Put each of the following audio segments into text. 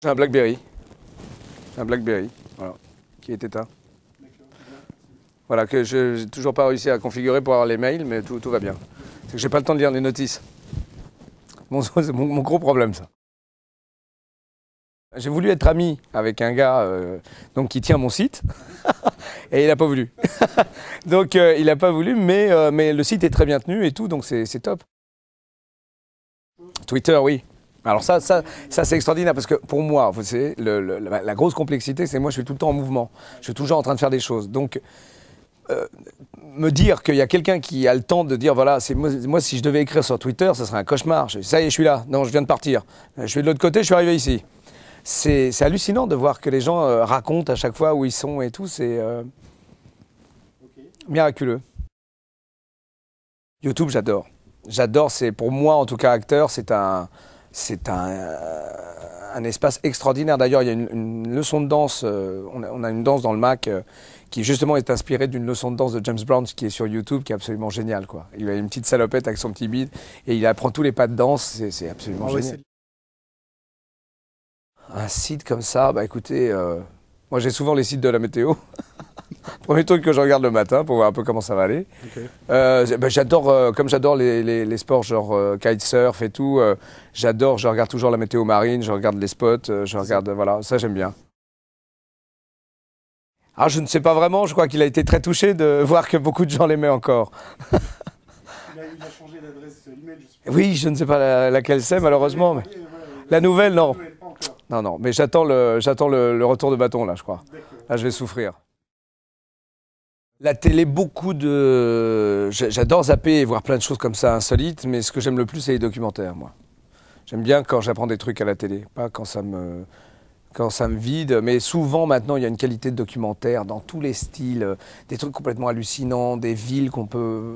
J'ai un BlackBerry. Un BlackBerry, voilà, qui est éteint. Voilà, que je n'ai toujours pas réussi à configurer pour avoir les mails, mais tout va bien. C'est que j'ai pas le temps de lire les notices. C'est mon gros problème, ça. J'ai voulu être ami avec un gars donc, qui tient mon site, et il n'a pas voulu. Donc il n'a pas voulu, mais le site est très bien tenu et tout, donc c'est top. Twitter, oui. Alors ça c'est extraordinaire parce que pour moi, vous savez, la grosse complexité, c'est que moi je suis tout le temps en mouvement. Je suis toujours en train de faire des choses. Donc me dire qu'il y a quelqu'un qui a le temps de dire voilà, moi si je devais écrire sur Twitter, ça serait un cauchemar. Ça y est, je suis là. Non, je viens de partir. Je suis de l'autre côté, je suis arrivé ici. C'est hallucinant de voir que les gens racontent à chaque fois où ils sont et tout. C'est miraculeux. YouTube, j'adore. J'adore, c'est pour moi en tout cas acteur, c'est un espace extraordinaire. D'ailleurs, il y a une leçon de danse, on a une danse dans le Mac qui justement est inspirée d'une leçon de danse de James Brown qui est sur YouTube, qui est absolument génial, quoi. Il a une petite salopette avec son petit bide et il apprend tous les pas de danse, c'est absolument génial. Un site comme ça, bah écoutez, moi j'ai souvent les sites de la météo. Premier truc que je regarde le matin pour voir un peu comment ça va aller. Okay. Bah, j'adore, comme j'adore les sports genre kitesurf et tout, je regarde toujours la météo marine, je regarde les spots, je regarde, voilà, ça j'aime bien. Ah, je ne sais pas vraiment, je crois qu'il a été très touché de voir que beaucoup de gens l'aimaient encore. Il a changé d'adresse email, je suppose. Oui, je ne sais pas laquelle c'est malheureusement. Mais... La nouvelle, non. Non, mais j'attends le retour de bâton là, je crois. Là, je vais souffrir. La télé, beaucoup de... J'adore zapper et voir plein de choses comme ça insolites, mais ce que j'aime le plus, c'est les documentaires, moi. J'aime bien quand j'apprends des trucs à la télé, pas quand ça me vide, mais souvent maintenant, il y a une qualité de documentaire dans tous les styles, des trucs complètement hallucinants, des villes qu'on peut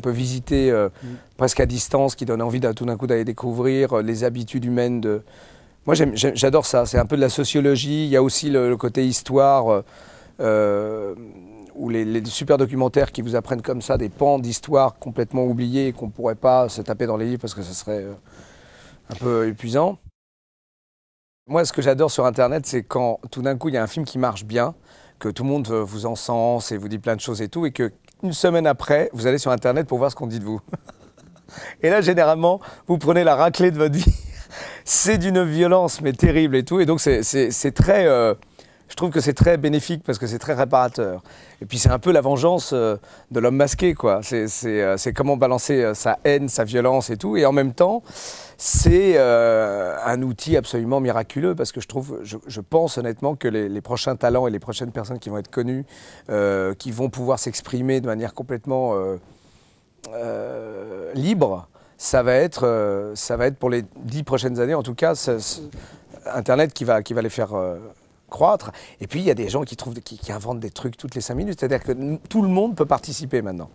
visiter presque à distance, qui donnent envie tout d'un coup d'aller découvrir, les habitudes humaines de... Moi, j'adore ça, c'est un peu de la sociologie, il y a aussi le côté histoire... ou les super documentaires qui vous apprennent comme ça des pans d'histoire complètement oubliés et qu'on ne pourrait pas se taper dans les livres parce que ça serait un peu épuisant. Moi, ce que j'adore sur Internet, c'est quand tout d'un coup, il y a un film qui marche bien, que tout le monde vous encense et vous dit plein de choses et tout, et qu'une semaine après, vous allez sur Internet pour voir ce qu'on dit de vous. Et là, généralement, vous prenez la raclée de votre vie. C'est d'une violence, mais terrible et tout. Et donc, c'est très... je trouve que c'est très bénéfique parce que c'est très réparateur. Et puis c'est un peu la vengeance de l'homme masqué, quoi. C'est comment balancer sa haine, sa violence et tout. Et en même temps, c'est un outil absolument miraculeux parce que je pense honnêtement que les prochains talents et les prochaines personnes qui vont être connues, qui vont pouvoir s'exprimer de manière complètement libre, ça va être pour les 10 prochaines années, en tout cas, Internet qui va les faire... croître. Et puis, il y a des gens qui inventent des trucs toutes les 5 minutes. C'est-à-dire que tout le monde peut participer maintenant.